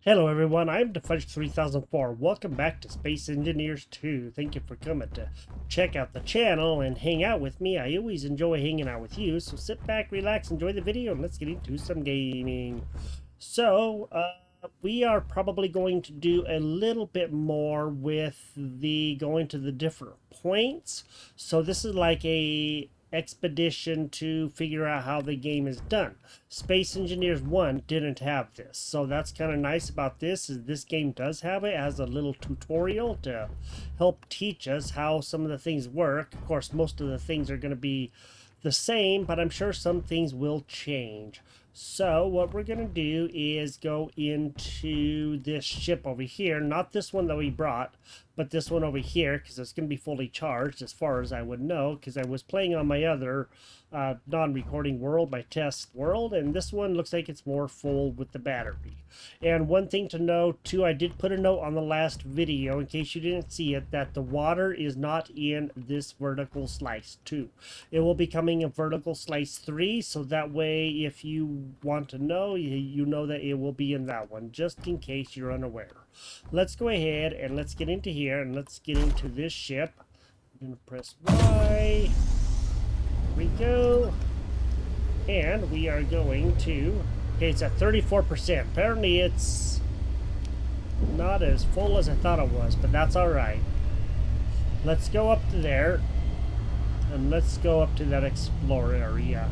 Hello everyone, I'm Fudge3004. Welcome back to Space Engineers 2. Thank you for coming to check out the channel and hang out with me. I always enjoy hanging out with you, so sit back, relax, enjoy the video, and let's get into some gaming. So, we are probably going to do a little bit more with the going to the different points. So this is like a expedition to figure out how the game is done. Space Engineers 1 didn't have this, so that's kind of nice about this is this game does have it as a little tutorial to help teach us how some of the things work. Of course, most of the things are going to be the same, but I'm sure some things will change. So what we're going to do is go into this ship over here, not this one that we brought, but this one over here, because it's going to be fully charged as far as I would know, because I was playing on my other non-recording world, my test world, and this one looks like it's more full with the battery. And one thing to note too, I did put a note on the last video in case you didn't see it, that the water is not in this vertical slice 2. It will be coming in vertical slice 3, so that way if you want to know, you know that it will be in that one, just in case you're unaware. Let's go ahead and let's get into here and let's get into this ship. I'm going to press Y. Here we go. And we are going to... Okay, it's at 34%. Apparently it's not as full as I thought it was, but that's alright. Let's go up to there. And let's go up to that explorer area.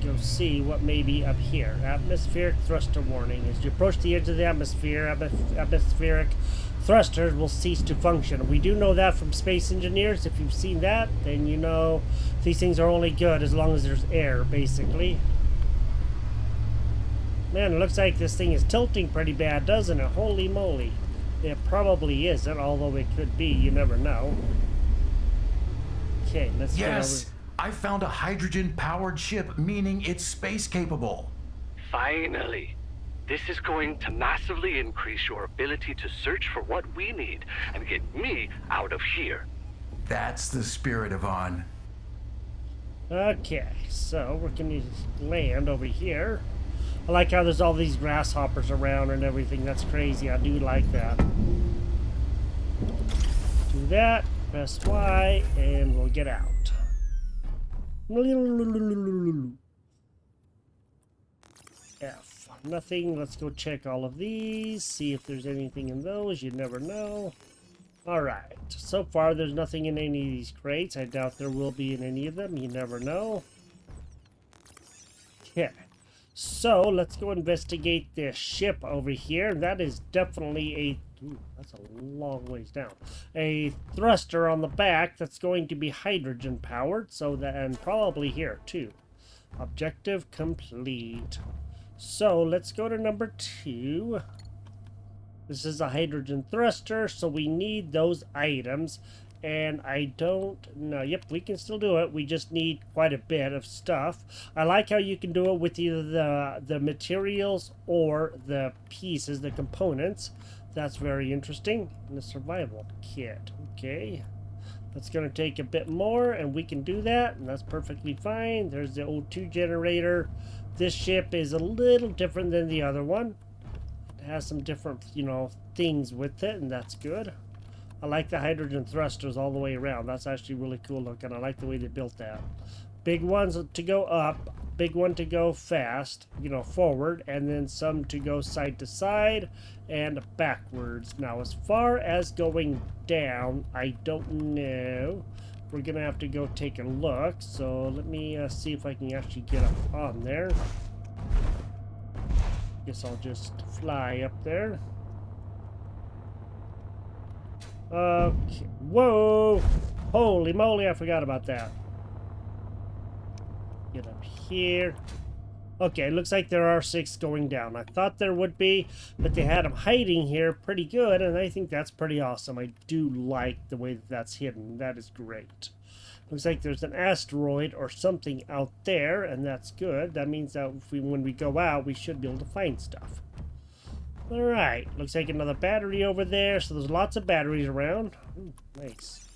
Go see what may be up here. Atmospheric thruster warning. As you approach the edge of the atmosphere, atmospheric thrusters will cease to function. We do know that from Space Engineers. If you've seen that, then you know these things are only good as long as there's air, basically. Man, it looks like this thing is tilting pretty bad, doesn't it? Holy moly. It probably isn't, although it could be. You never know. Okay, let's get over... I found a hydrogen-powered ship, meaning it's space-capable. Finally. This is going to massively increase your ability to search for what we need and get me out of here. That's the spirit, Yvonne. Okay, so we're going to land over here. I like how there's all these grasshoppers around and everything. That's crazy. I do like that. Do that, press Y, and we'll get out. F. Nothing. Let's go check all of these. See if there's anything in those. You never know. Alright. So far, there's nothing in any of these crates. I doubt there will be in any of them. You never know. Okay. So, let's go investigate this ship over here. That is definitely a... Ooh, that's a long ways down. A thruster on the back that's going to be hydrogen powered, so that, and probably here too. Objective complete. So let's go to number 2. This is a hydrogen thruster, so we need those items. And I don't know. Yep, we can still do it. We just need quite a bit of stuff. I like how you can do it with either the materials or the pieces, the components. That's very interesting. And the survival kit. Okay. That's going to take a bit more, and we can do that, and that's perfectly fine. There's the O2 generator. This ship is a little different than the other one. It has some different, things with it, and that's good. I like the hydrogen thrusters all the way around. That's actually really cool looking. I like the way they built that. Big ones to go up, big one to go fast, forward, and then some to go side to side and backwards. Now, as far as going down, I don't know. We're going to have to go take a look. So let me see if I can actually get up on there. Guess I'll just fly up there. Okay. Whoa! Holy moly, I forgot about that. Get up here. Okay, looks like there are 6 going down. I thought there would be, but they had them hiding here pretty good, and I think that's pretty awesome. I do like the way that that's hidden. That is great. Looks like there's an asteroid or something out there, and that's good. That means that when we go out, we should be able to find stuff. Alright, looks like another battery over there, so there's lots of batteries around. Ooh, nice.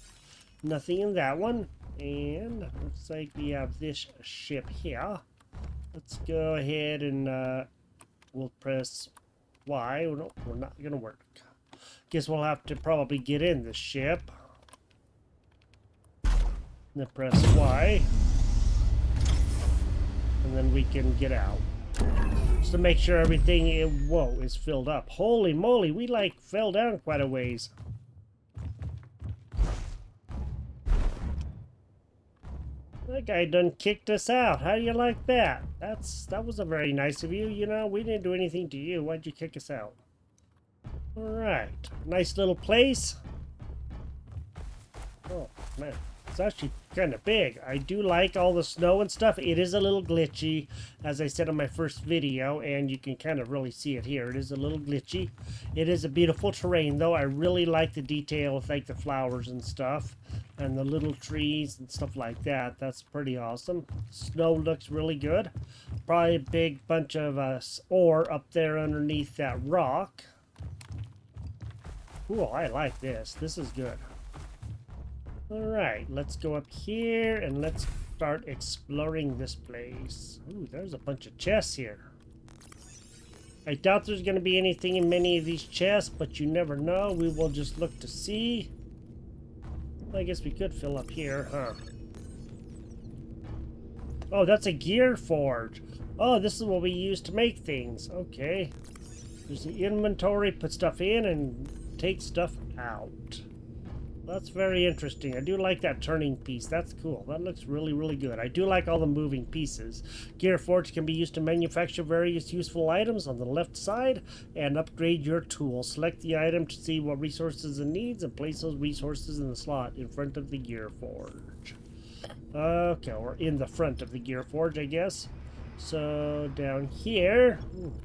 Nothing in that one. And looks like we have this ship here. Let's go ahead and we'll press Y. Oh, no, we're not gonna work. Guess we'll have to probably get in the ship. Then press Y. And then we can get out. Just to make sure everything, is filled up. Holy moly, we like fell down quite a ways. That guy done kicked us out. How do you like that? That was a very nice of you. You know, we didn't do anything to you. Why'd you kick us out? Alright. Nice little place. Oh, man. It's actually kind of big. I do like all the snow and stuff. It is a little glitchy, as I said in my first video, and you can kind of really see it here. It is a little glitchy. It is a beautiful terrain, though. I really like the detail with like the flowers and stuff, and the little trees and stuff like that. That's pretty awesome. Snow looks really good. Probably a big bunch of ore up there underneath that rock. Cool, I like this. This is good. Alright, let's go up here and let's start exploring this place. Ooh, there's a bunch of chests here. I doubt there's going to be anything in many of these chests, but you never know. We will just look to see. I guess we could fill up here, huh? Oh, that's a gear forge. Oh, this is what we use to make things. Okay. There's the inventory, put stuff in and take stuff out. That's very interesting. I do like that turning piece. That's cool. That looks really, really good. I do like all the moving pieces. Gear Forge can be used to manufacture various useful items on the left side and upgrade your tool. Select the item to see what resources it needs and place those resources in the slot in front of the Gear Forge. Okay, or in the front of the Gear Forge, I guess. So down here,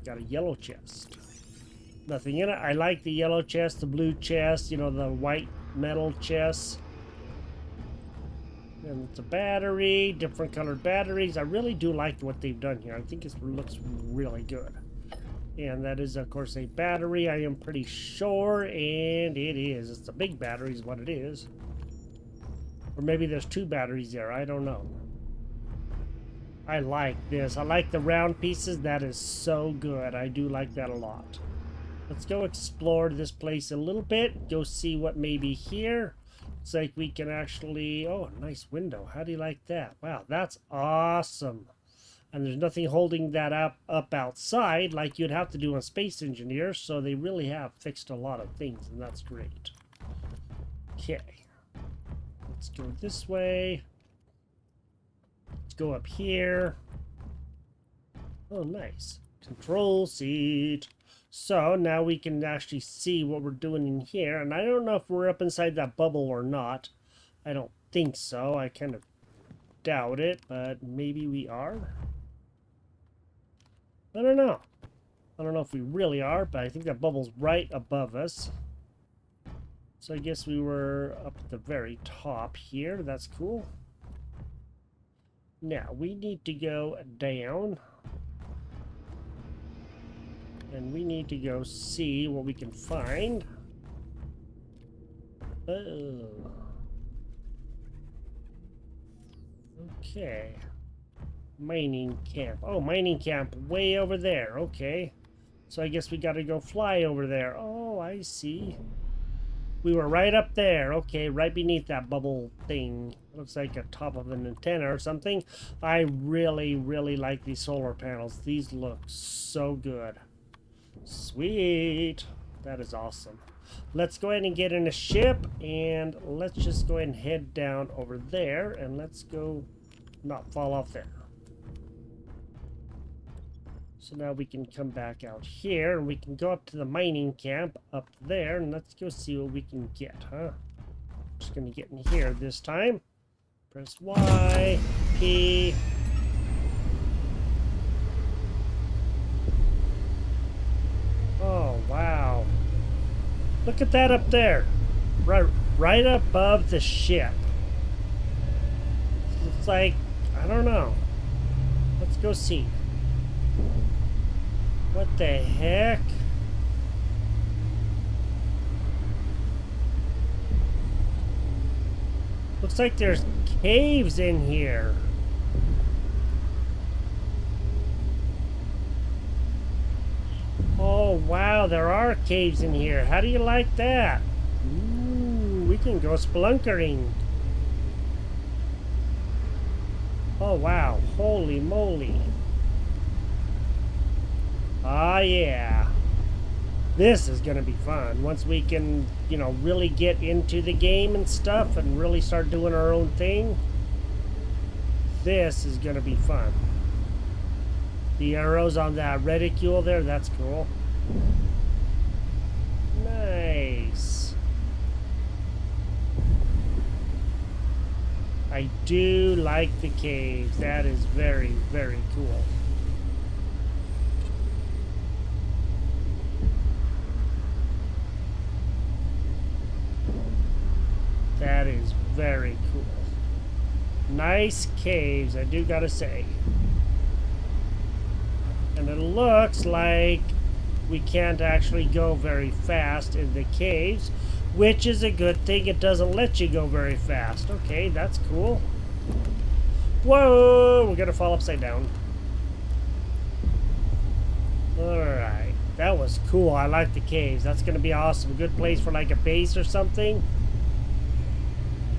got a yellow chest. Nothing in it. I like the yellow chest, the blue chest, you know, the white metal chest. And it's a battery, different colored batteries. I really do like what they've done here. I think it looks really good. And that is, of course, a battery, I am pretty sure. And it is. It's a big battery is what it is. Or maybe there's two batteries there. I don't know. I like this. I like the round pieces. That is so good. I do like that a lot. Let's go explore this place a little bit. Go see what may be here. Looks like we can actually... Oh, nice window. How do you like that? Wow, that's awesome. And there's nothing holding that up outside like you'd have to do on Space Engineer. So they really have fixed a lot of things, and that's great. Okay. Let's go this way. Let's go up here. Oh, nice. Control seat. So now we can actually see what we're doing in here. And I don't know if we're up inside that bubble or not. I don't think so. I kind of doubt it, but maybe we are. I don't know. I don't know if we really are, but I think that bubble's right above us. So I guess we were up at the very top here. That's cool. Now we need to go down. And we need to go see what we can find. Oh. Okay. Mining camp. Oh, mining camp way over there. Okay. So I guess we gotta go fly over there. Oh, I see. We were right up there. Okay, right beneath that bubble thing. Looks like a top of an antenna or something. I really, really like these solar panels. These look so good. Sweet. That is awesome. Let's go ahead and get in a ship, and let's just go ahead and head down over there, and let's go not fall off there. So now we can come back out here, and we can go up to the mining camp up there, and let's go see what we can get, huh? Just gonna get in here this time. Press Y, P. Oh, wow. Look at that up there. Right above the ship. It's like, I don't know. Let's go see. What the heck? Looks like there's caves in here. Wow, there are caves in here. How do you like that? Ooh, we can go splunkering. Oh, wow. Holy moly. Ah, yeah. This is going to be fun. Once we can, you know, really get into the game and stuff and really start doing our own thing, this is going to be fun. The arrows on that reticule there, that's cool. Nice. I do like the caves. That is very, very cool. That is very cool. Nice caves, I do gotta say. And it looks like we can't actually go very fast in the caves, which is a good thing. It doesn't let you go very fast. Okay, that's cool. Whoa, we're gonna fall upside down. Alright, that was cool. I like the caves. That's gonna be awesome. Good place for like a base or something.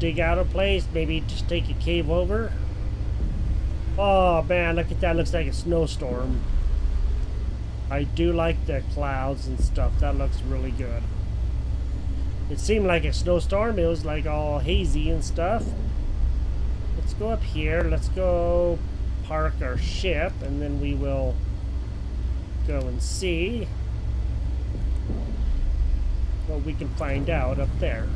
Dig out a place, maybe just take a cave over. Oh man, look at that. Looks like a snowstorm. I do like the clouds and stuff. That looks really good. It seemed like a snowstorm. It was like all hazy and stuff. Let's go up here. Let's go park our ship and then we will go and see what we can find out up there.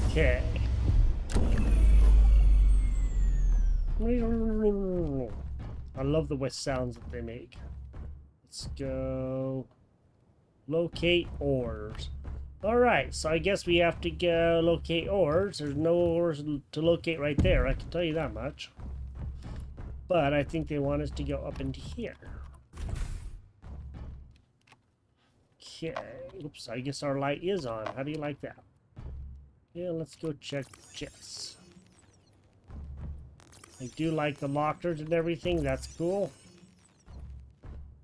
Okay. I love the west sounds that they make. Let's go locate ores. Alright, so I guess we have to go locate ores. There's no ores to locate right there, I can tell you that much. But I think they want us to go up into here. Okay. Oops, I guess our light is on. How do you like that? Yeah, let's go check the chests. I do like the lockers and everything. That's cool.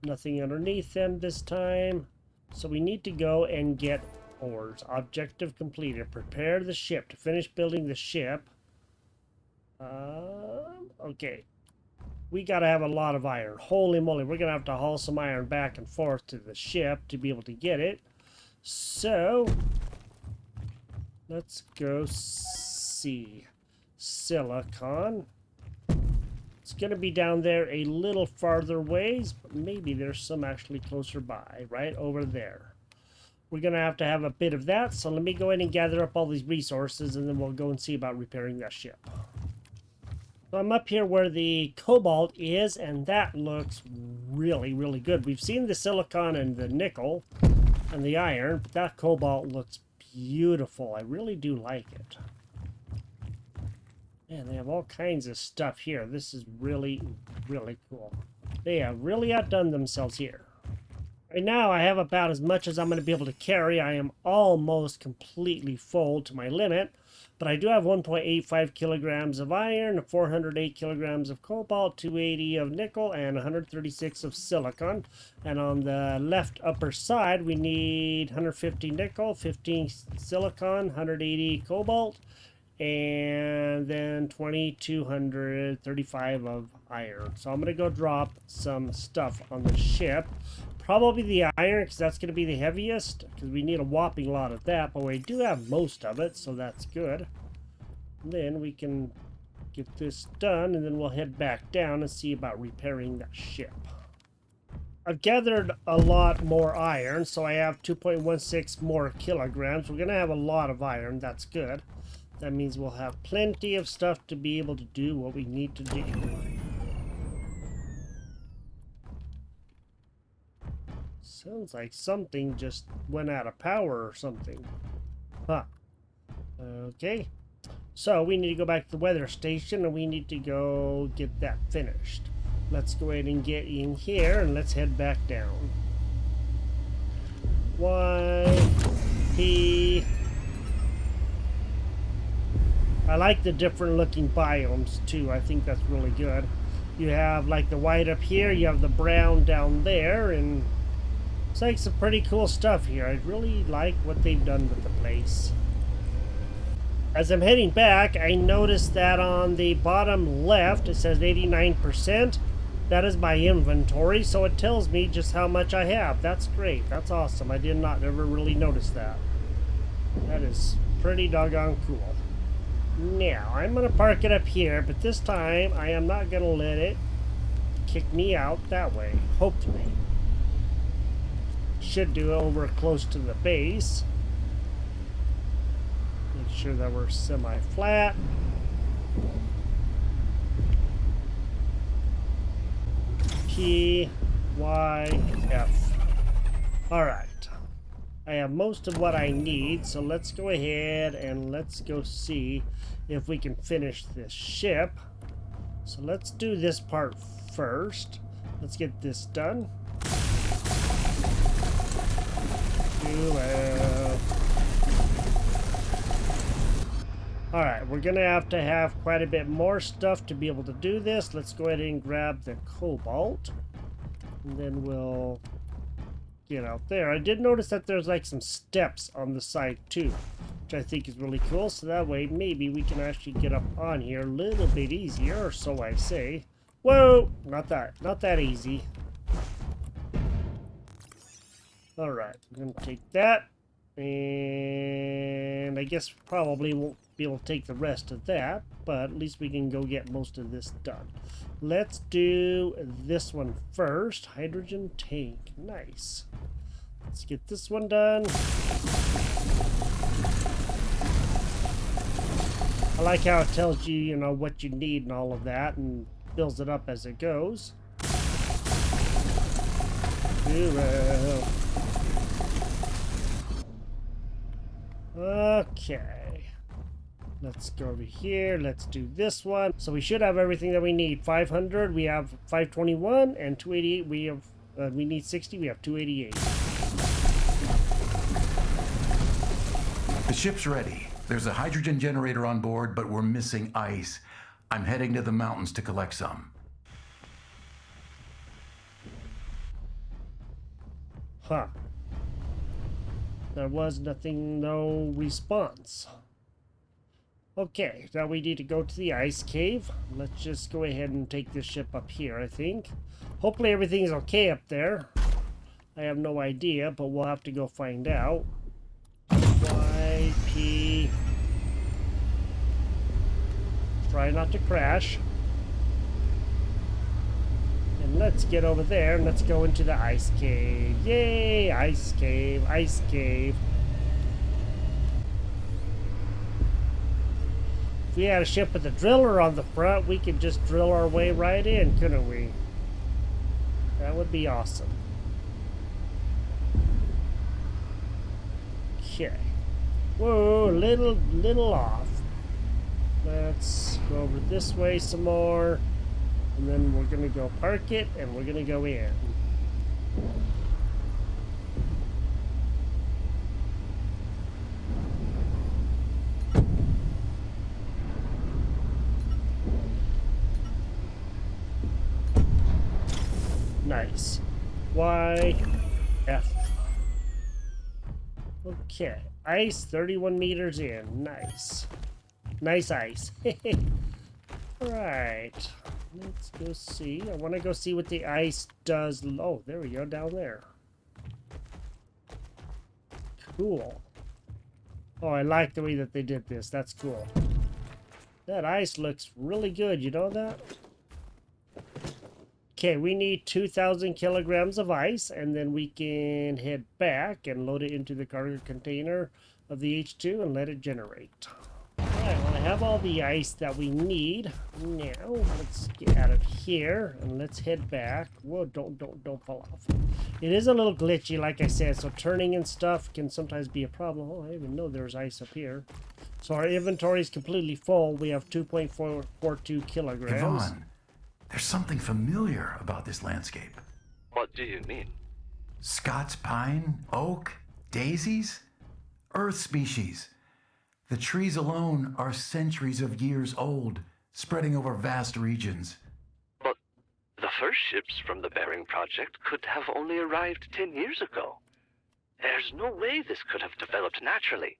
Nothing underneath them this time. So we need to go and get ores. Objective completed. Prepare the ship to finish building the ship. Okay. We gotta have a lot of iron. Holy moly, we're gonna have to haul some iron back and forth to the ship to be able to get it. So let's go see. Silicon. It's going to be down there a little farther ways, but maybe there's some actually closer by, right over there. We're going to have a bit of that, so let me go ahead and gather up all these resources, and then we'll go and see about repairing that ship. So I'm up here where the cobalt is, and that looks really, really good. We've seen the silicon and the nickel and the iron, but that cobalt looks beautiful. I really do like it. Man, they have all kinds of stuff here. This is really, really cool. They have really outdone themselves here. Right now, I have about as much as I'm going to be able to carry. I am almost completely full to my limit. But I do have 1.85 kilograms of iron, 408 kilograms of cobalt, 280 of nickel, and 136 of silicon. And on the left upper side, we need 150 nickel, 15 silicon, 180 cobalt, and then 2235 of iron. So I'm going to go drop some stuff on the ship. Probably the iron, because that's going to be the heaviest, because we need a whopping lot of that, but we do have most of it, so that's good. And then we can get this done, and then we'll head back down and see about repairing that ship. I've gathered a lot more iron, so I have 2.16 more kilograms. We're going to have a lot of iron, that's good. That means we'll have plenty of stuff to be able to do what we need to do. Sounds like something just went out of power or something. Huh. Okay. So we need to go back to the weather station and we need to go get that finished. Let's go ahead and get in here and let's head back down. Y, P, I like the different looking biomes too. I think that's really good. You have like the white up here, you have the brown down there, and it's like some pretty cool stuff here. I really like what they've done with the place. As I'm heading back, I noticed that on the bottom left it says 89%. That is my inventory, so it tells me just how much I have. That's great. That's awesome. I did not ever really notice that. That is pretty doggone cool. Now, I'm going to park it up here, but this time I am not going to let it kick me out that way, hopefully. Should do it over close to the base. Make sure that we're semi-flat. P, Y, F. Alright. I have most of what I need, so let's go ahead and let's go see if we can finish this ship. So let's do this part first. Let's get this done. Alright, we're gonna have to have quite a bit more stuff to be able to do this. Let's go ahead and grab the cobalt. And then we'll get out there. I did notice that there's like some steps on the side too, which I think is really cool. So that way maybe we can actually get up on here a little bit easier, or so I say. Whoa! Not that easy. Alright, I'm gonna take that. And I guess probably won't be able to take the rest of that, but at least we can go get most of this done. Let's do this one first. Hydrogen tank. Nice. Let's get this one done. I like how it tells you, you know, what you need and all of that, and builds it up as it goes. Okay. Let's go over here. Let's do this one. So we should have everything that we need. 500, we have 521, and 288, we have, we need 60, we have 288. The ship's ready. There's a hydrogen generator on board, but we're missing ice. I'm heading to the mountains to collect some. Huh. There was nothing, no response. Okay, now we need to go to the ice cave. Let's just go ahead and take this ship up here, I think. Hopefully everything's okay up there. I have no idea, but we'll have to go find out. Y, P. Try not to crash. And let's get over there and let's go into the ice cave. Yay! Ice cave, ice cave. If we had a ship with a driller on the front, we could just drill our way right in, couldn't we? That would be awesome. Okay. Whoa, little off. Let's go over this way some more. And then we're gonna go park it and we're gonna go in. Nice. Y, F. Okay. Ice 31 meters in. Nice. Nice ice. Alright. Let's go see. I want to go see what the ice does. Oh, there we go, down there. Cool. Oh, I like the way that they did this. That's cool. That ice looks really good. You know that? Okay, we need 2,000 kilograms of ice, and then we can head back and load it into the cargo container of the H2 and let it generate. Alright, well, I have all the ice that we need. Now, let's get out of here, and let's head back. Whoa, don't fall off. It is a little glitchy, like I said, so turning and stuff can sometimes be a problem. Oh, I didn't even know there was ice up here. So our inventory is completely full. We have 2.442 kilograms. Yvonne, there's something familiar about this landscape. What do you mean? Scots pine, oak, daisies, earth species. The trees alone are centuries of years old, spreading over vast regions. But the first ships from the Bering Project could have only arrived 10 years ago. There's no way this could have developed naturally.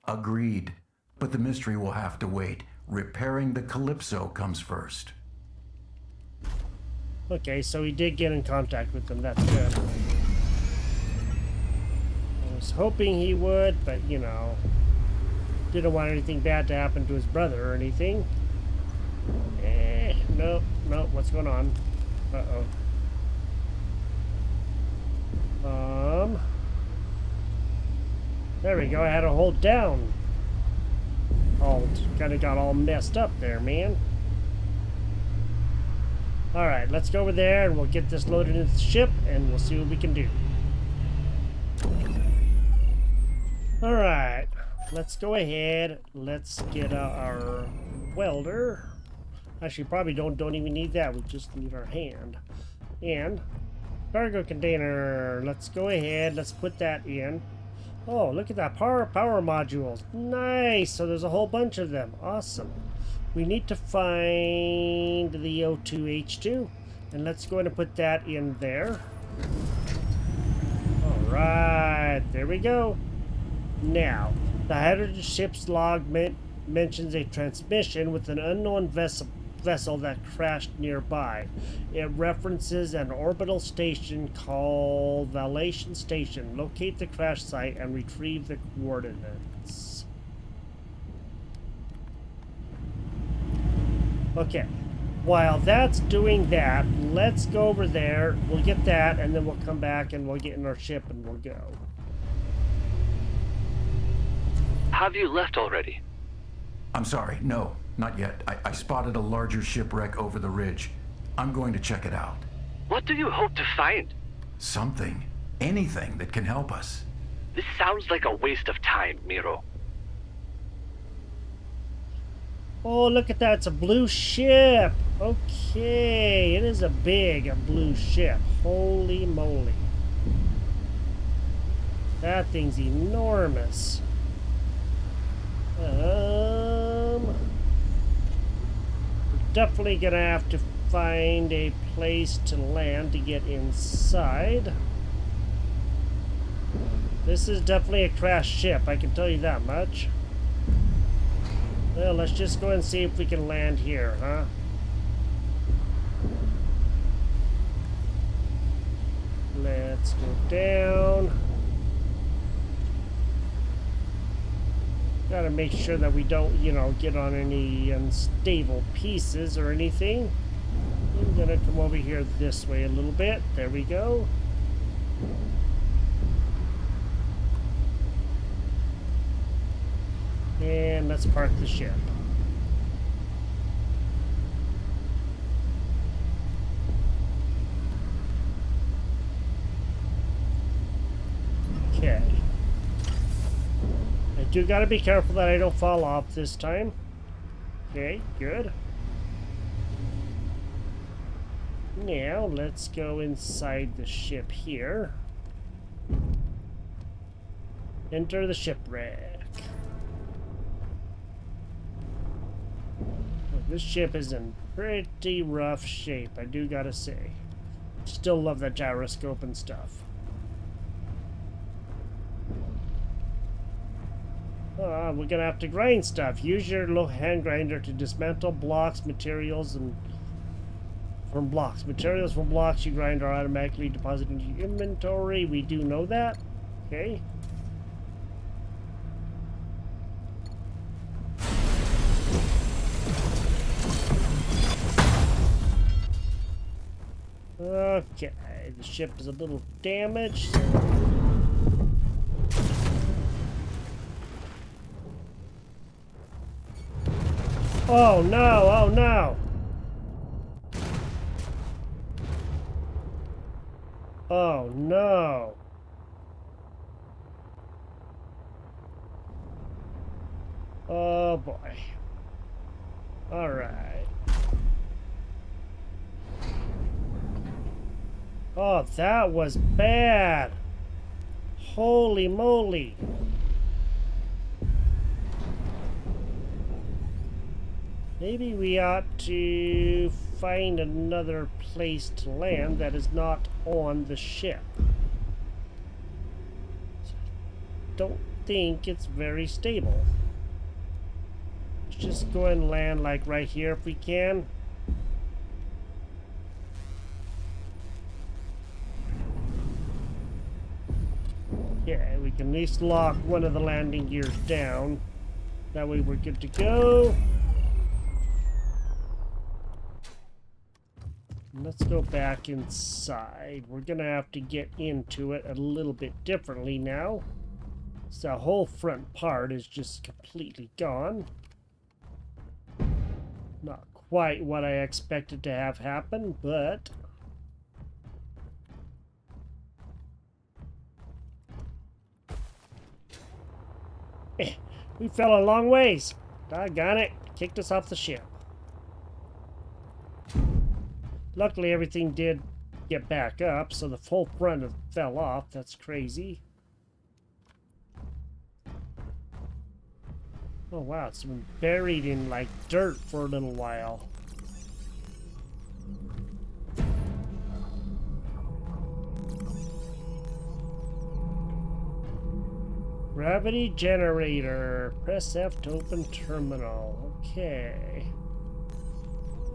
Agreed. But the mystery will have to wait. Repairing the Calypso comes first. Okay, so he did get in contact with them. That's good. I was hoping he would, but, you know, didn't want anything bad to happen to his brother or anything. Nope, nope, what's going on? Uh-oh. There we go, I had to hold down. Alt. Kinda got all messed up there, man. Alright, let's go over there and we'll get this loaded into the ship and we'll see what we can do. Alright, let's go ahead. Let's get our welder. Actually, probably don't even need that. We just need our hand. And cargo container. Let's go ahead. Let's put that in. Oh, look at that. Power modules. Nice. So there's a whole bunch of them. Awesome. We need to find the O2H2. And let's go ahead and put that in there. Alright. There we go. Now, the hydrogen ship's log mentions a transmission with an unknown vessel that crashed nearby. It references an orbital station called Vallation Station. Locate the crash site and retrieve the coordinates. Okay. While that's doing that, let's go over there. We'll get that, and then we'll come back and we'll get in our ship and we'll go. Have you left already? I'm sorry, no, not yet. I spotted a larger shipwreck over the ridge. I'm going to check it out. What do you hope to find? Something. Anything that can help us. This sounds like a waste of time, Miro. Oh, look at that. It's a blue ship. Okay. It is a blue ship. Holy moly. That thing's enormous. We're definitely gonna have to find a place to land to get inside. This is definitely a crashed ship, I can tell you that much. Well, let's just go and see if we can land here, huh? Let's go down. Gotta make sure that we don't, you know, get on any unstable pieces or anything. I'm gonna come over here this way a little bit. There we go. And let's park the ship. Okay. I do gotta be careful that I don't fall off this time. Okay, good. Now, let's go inside the ship here. Enter the shipwreck. This ship is in pretty rough shape, I do gotta say. Still love that gyroscope and stuff. We're gonna have to grind stuff. Use your little hand grinder to dismantle blocks, materials, and from blocks. Materials from blocks you grind are automatically deposited into your inventory. We do know that. Okay. Okay, the ship is a little damaged. Oh no, oh no! Oh no! Oh boy. Alright. Oh, that was bad. Holy moly. Maybe we ought to find another place to land that is not on the ship. Don't think it's very stable. Let's just go and land like right here if we can. Yeah, we can at least lock one of the landing gears down. That way we're good to go. Let's go back inside. We're gonna have to get into it a little bit differently now. So the whole front part is just completely gone. Not quite what I expected to have happen, but we fell a long ways. Doggone it. Kicked us off the ship. Luckily, everything did get back up, so the full front fell off. That's crazy. Oh wow, it's been buried in like dirt for a little while. Gravity generator. Press F to open terminal. Okay.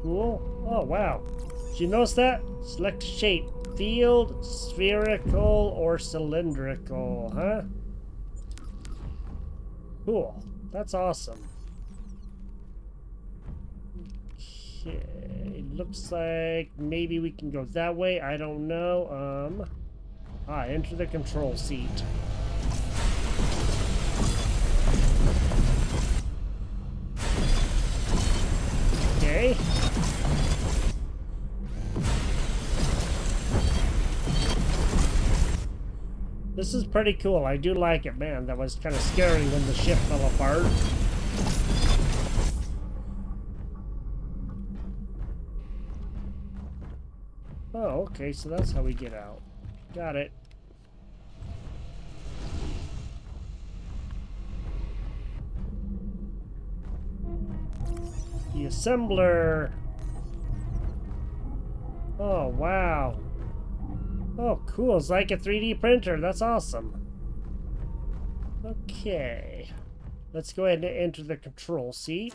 Cool. Oh wow. Did you notice that? Select shape. Field, spherical, or cylindrical, huh? Cool. That's awesome. Okay. Looks like maybe we can go that way. I don't know. Enter the control seat. Okay. This is pretty cool. I do like it, man. That was kind of scary when the ship fell apart. Oh, okay, so that's how we get out. Got it. The assembler. Oh, wow. Oh, cool. It's like a 3D printer. That's awesome. Okay. Let's go ahead and enter the control seat.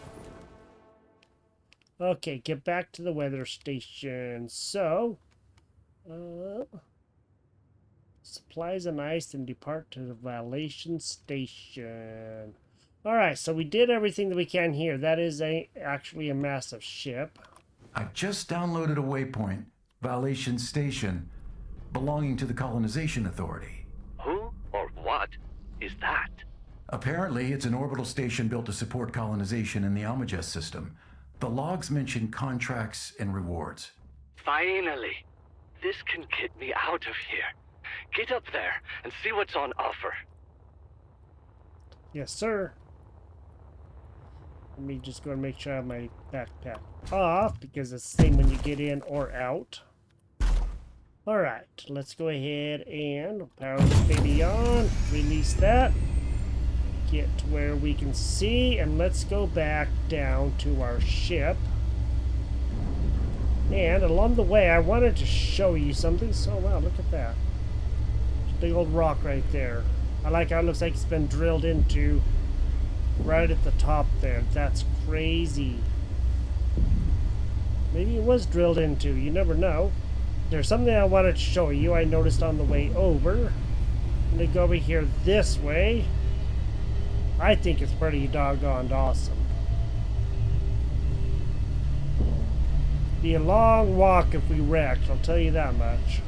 Okay, get back to the weather station. So, supplies and ice and depart to the Vallation station. Alright, so we did everything that we can here. That is actually a massive ship. I just downloaded a waypoint, Vallation Station, belonging to the Colonization Authority. Who or what is that? Apparently, it's an orbital station built to support colonization in the Almagest system. The logs mention contracts and rewards. Finally! This can get me out of here. Get up there and see what's on offer. Yes, sir. Let me just go and make sure I have my backpack off, because it's the same when you get in or out. Alright, let's go ahead and power this baby on. Release that. Get to where we can see, and let's go back down to our ship. And along the way, I wanted to show you something. So, wow, look at that. Big old rock right there. I like how it looks like it's been drilled into right at the top there. That's crazy. Maybe it was drilled into. You never know. There's something I wanted to show you. I noticed on the way over. I'm going to go over here this way. I think it's pretty doggone awesome. Be a long walk if we wrecked, I'll tell you that much.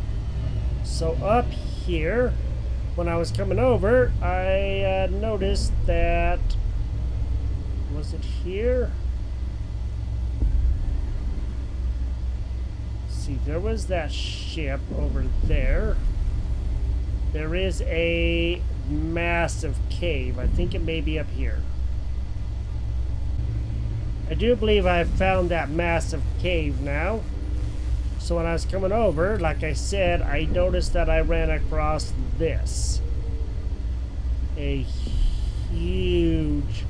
So up here, when I was coming over, I noticed that... Was it here? See, there was that ship over there. There is a massive cave. I think it may be up here. I do believe I found that massive cave now. So when I was coming over, like I said, I noticed that I ran across this. A huge,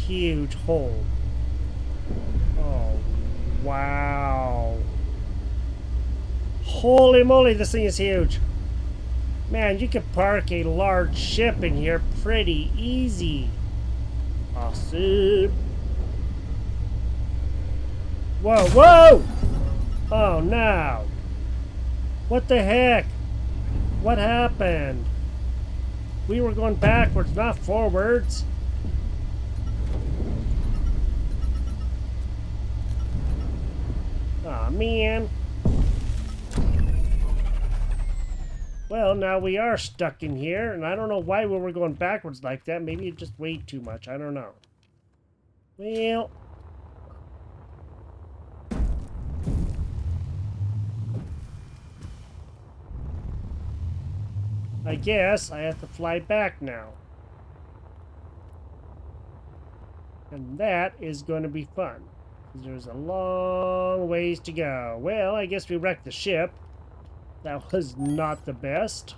huge hole. Oh, wow. Holy moly, this thing is huge. Man, you could park a large ship in here pretty easy. Awesome. Whoa, whoa! Oh, no. What the heck? What happened? We were going backwards, not forwards. Aw, man. Well, now we are stuck in here, and I don't know why we were going backwards like that. Maybe it just weighed too much. I don't know. Well... I guess I have to fly back now. And that is going to be fun. There's a long ways to go. Well, I guess we wrecked the ship. That was not the best.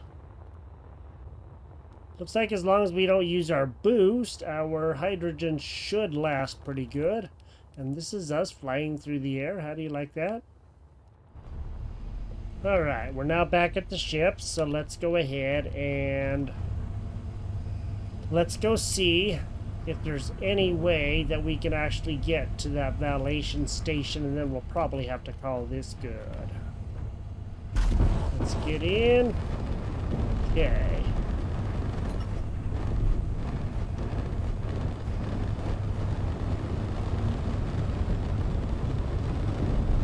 Looks like as long as we don't use our boost, our hydrogen should last pretty good. And this is us flying through the air. How do you like that? Alright, we're now back at the ship, so let's go ahead and let's go see if there's any way that we can actually get to that Vallation station, and then we'll probably have to call this good. Let's get in. Okay.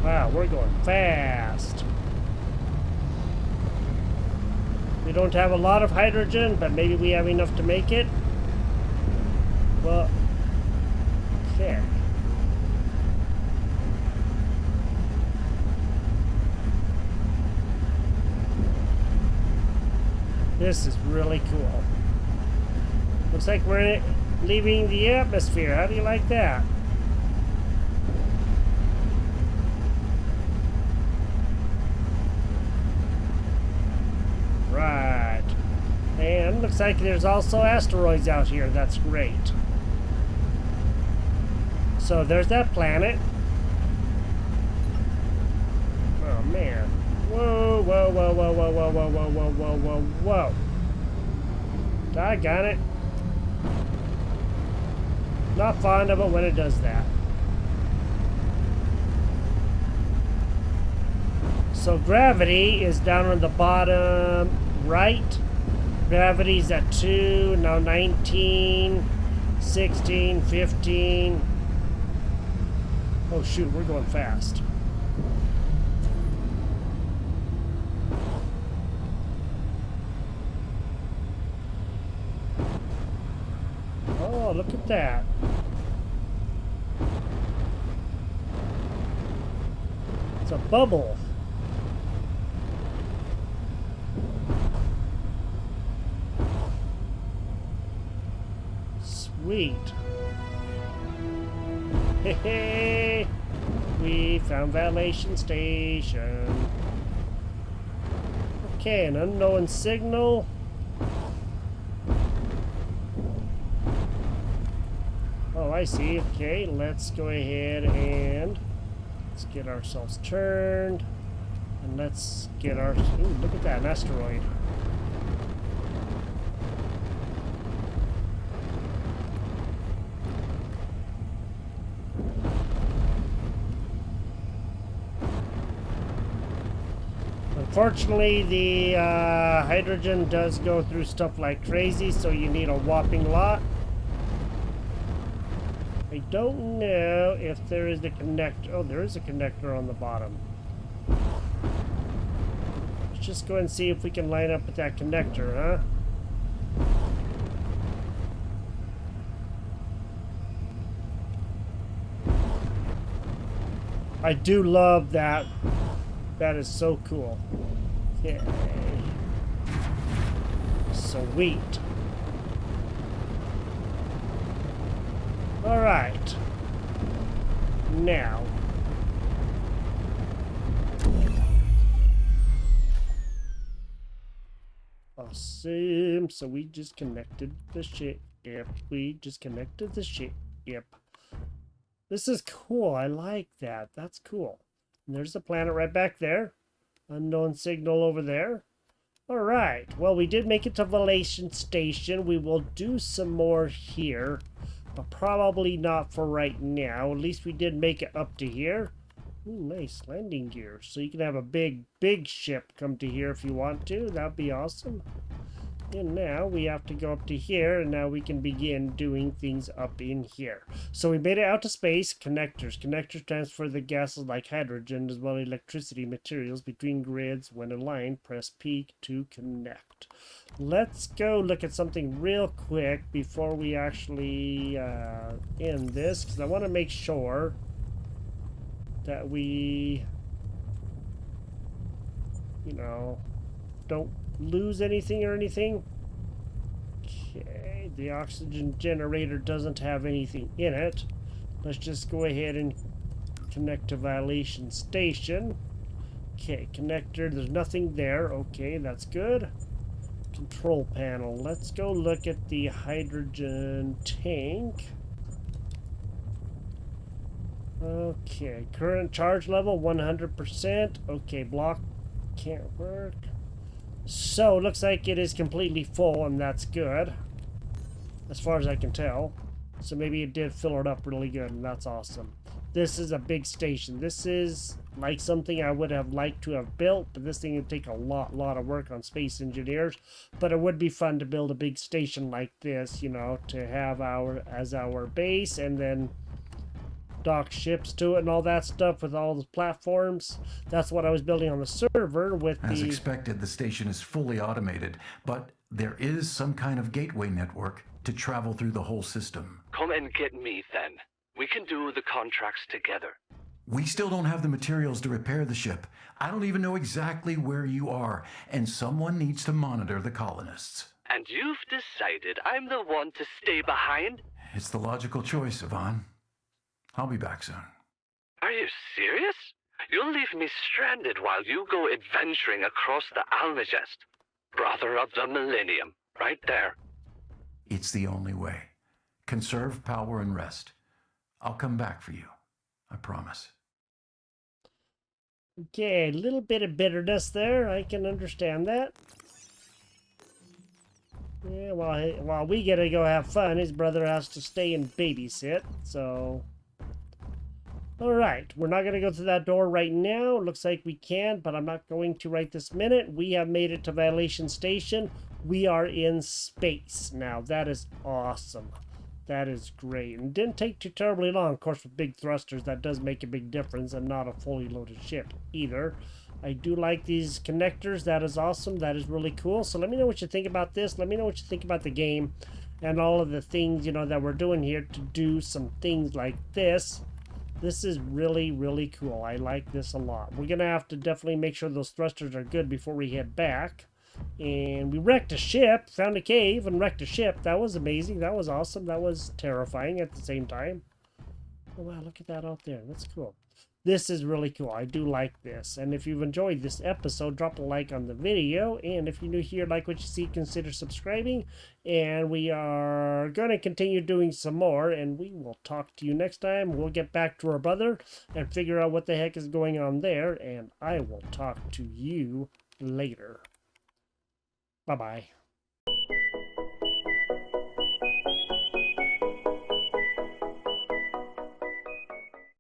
Wow, we're going fast. We don't have a lot of hydrogen, but maybe we have enough to make it. Well, okay. This is really cool. Looks like we're leaving the atmosphere. How do you like that? Right. And looks like there's also asteroids out here. That's great. So there's that planet. Oh man. Whoa, whoa, whoa, whoa, whoa, whoa, whoa, whoa, whoa, whoa, whoa, whoa. Doggone it. Not fond of it when it does that. So gravity is down on the bottom right. Gravity's at 2, now 19, 16, 15. Oh shoot, we're going fast. Oh, look at that. It's a bubble. Sweet. Hey, hey, we found Vallation Station. Okay, an unknown signal. Oh, I see. Okay, let's go ahead and let's get ourselves turned. And let's get our... Ooh, look at that, an asteroid. Unfortunately, the hydrogen does go through stuff like crazy, so you need a whopping lot. I don't know if there is a connector. Oh, there is a connector on the bottom. Let's just go and see if we can line up with that connector, huh? I do love that. That is so cool. Okay. Sweet. All right. Now. Awesome. So we just connected the ship. We just connected the ship. This is cool. I like that. That's cool. And there's the planet right back there. Unknown signal over there. All right. Well, we did make it to Vallation Station. We will do some more here, but probably not for right now. At least we did make it up to here. Ooh, nice landing gear. So you can have a big ship come to here if you want to. That'd be awesome. And now we have to go up to here, and now we can begin doing things up in here. So we made it out to space. Connectors. Connectors transfer the gases like hydrogen as well as electricity materials between grids. When aligned, press P to connect. Let's go look at something real quick before we actually end this, because I want to make sure that we, you know, don't lose anything or anything. Okay, the oxygen generator doesn't have anything in it. Let's just go ahead and connect to Vallation Station. Okay, connector, there's nothing there. Okay, that's good. Control panel. Let's go look at the hydrogen tank. Okay, current charge level 100%. Okay, block can't work. So, it looks like it is completely full, and that's good. As far as I can tell. So maybe it did fill it up really good, and that's awesome. This is a big station. This is like something I would have liked to have built, but this thing would take a lot of work on Space Engineers. But it would be fun to build a big station like this, you know, to have as our base, and then dock ships to it and all that stuff with all the platforms. That's what I was building on the server with As expected, the station is fully automated, but there is some kind of gateway network to travel through the whole system. Come and get me then. We can do the contracts together. We still don't have the materials to repair the ship. I don't even know exactly where you are, and someone needs to monitor the colonists. And you've decided I'm the one to stay behind? It's the logical choice, Yvonne. I'll be back soon. Are you serious? You'll leave me stranded while you go adventuring across the Almagest. Brother of the Millennium, right there. It's the only way. Conserve power and rest. I'll come back for you. I promise. Okay, a little bit of bitterness there. I can understand that. Yeah, while we get to go have fun, his brother has to stay and babysit, so... Alright, we're not going to go through that door right now. Looks like we can, but I'm not going to right this minute. We have made it to Vallation Station. We are in space. Now, that is awesome. That is great. And didn't take too terribly long. Of course, with big thrusters, that does make a big difference, and not a fully loaded ship either. I do like these connectors. That is awesome. That is really cool. So let me know what you think about this. Let me know what you think about the game and all of the things, you know, that we're doing here to do some things like this. This is really cool. I like this a lot. We're going to have to definitely make sure those thrusters are good before we head back. And we wrecked a ship, found a cave and wrecked a ship. That was amazing. That was awesome. That was terrifying at the same time. Oh wow, look at that out there. That's cool. This is really cool. I do like this. And if you've enjoyed this episode, drop a like on the video. And if you're new here, like what you see, consider subscribing. And we are going to continue doing some more. And we will talk to you next time. We'll get back to our brother and figure out what the heck is going on there. And I will talk to you later. Bye-bye.